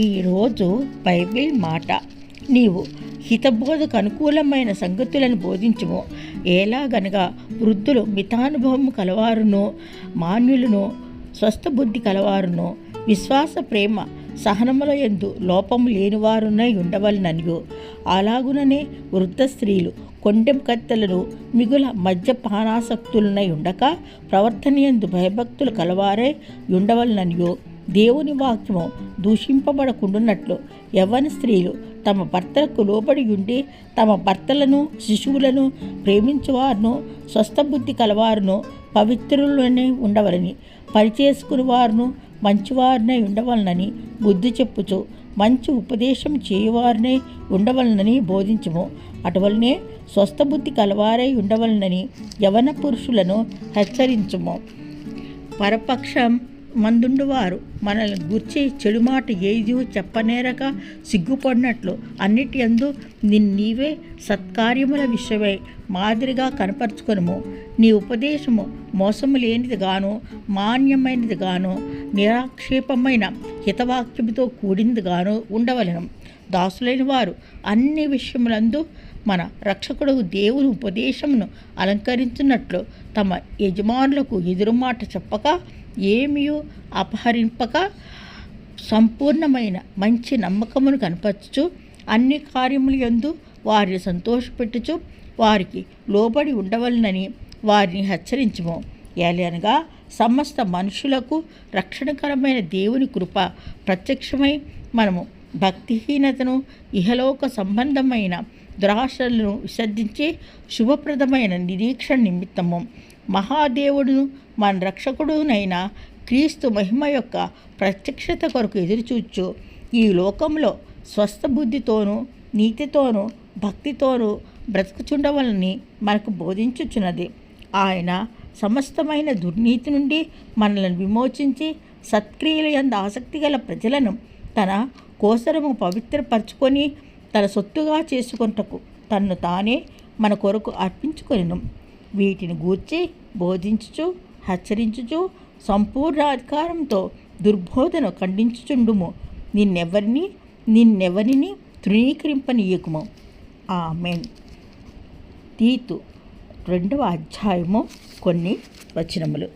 ఈరోజు బైబిల్ మాట, నీవు హితబోధకు అనుకూలమైన సంగతులను బోధించుము. ఎలాగనగా వృద్ధులు మితానుభవము కలవారును, మాన్యులను, స్వస్థబుద్ధి కలవారును, విశ్వాస ప్రేమ సహనముల యందు లోపము లేనివారునై ఉండవలననియు, అలాగుననే వృద్ధ స్త్రీలు కొండెం కత్తెలను మిగుల మద్యపానాసక్తులనై ఉండక ప్రవర్తనయందు భయభక్తులు కలవారై ఉండవలననియు, దేవుని వాక్యము దూషింపబడకుండునట్లు యవ్వన స్త్రీలు తమ భర్తలకు లోబడి ఉండి తమ భర్తలను శిశువులను ప్రేమించువారును, స్వస్థబుద్ధి కలవారును, పవిత్రులనే ఉండవలని, పనిచేసుకుని వారును మంచివారినై ఉండవలనని బుద్ధి చెప్పుచు మంచి ఉపదేశం చేయువారినై ఉండవలనని బోధించుము. అటువలనే స్వస్థబుద్ధి కలవారై ఉండవలనని యవన పురుషులను హెచ్చరించుము. పరపక్షం మందుండువారు మనల్ని గూర్చి చెడు మాట ఏది చెప్పనేరక సిగ్గుపడినట్లు అన్నిటి యందు నీవే సత్కార్యముల విషయమై మాదిరిగా కనపరుచుకొనుము. నీ ఉపదేశము మోసము లేనిది గాను, మాన్యమైనది గాను, నిరాక్షేపమైన హితవాక్యముతో కూడింది గాను ఉండవలెను. దాసులైన వారు అన్ని విషయములందు మన రక్షకుడు దేవుని ఉపదేశమును అలంకరించున్నట్లు తమ యజమానులకు ఎదురుమాట చెప్పక, ఏమీ అపహరింపక, సంపూర్ణమైన మంచి నమ్మకమును కనపరచుచు అన్ని కార్యముల యందు వారిని సంతోషపెట్టుచు వారికి లోబడి ఉండవలనని వారిని హెచ్చరించుము. ఏలనగా సమస్త మనుషులకు రక్షణకరమైన దేవుని కృప ప్రత్యక్షమై మనము భక్తిహీనతను, ఇహలోక సంబంధమైన దురాశలను విసర్జించి శుభప్రదమైన నిరీక్షణ నిమిత్తము మహాదేవుడును మన రక్షకుడునైన క్రీస్తు మహిమ యొక్క ప్రత్యక్షత కొరకు ఎదురుచూచు ఈ లోకంలో స్వస్థ బుద్ధితోనూ నీతితోనూ భక్తితోనూ బ్రతుకుచుండవలని మనకు బోధించుచున్నది. ఆయన సమస్తమైన దుర్నీతి నుండి మనల్ని విమోచించి సత్క్రియల యందు ఆసక్తి గల ప్రజలను తన కోసరము పవిత్రపరచుకొని తన సొత్తుగా చేసుకొనుటకు తన్ను తానే మన కొరకు అర్పించుకొనెను. వీటిని గూర్చి బోధించుచు హెచ్చరించుచు సంపూర్ణ అధికారంతో దుర్బోధన ఖండించుచుండుము. నిన్నెవరిని తృణీకరింపనీయకుము. ఆమేన్. తీతు 2వ అధ్యాయము కొన్ని వచనములు.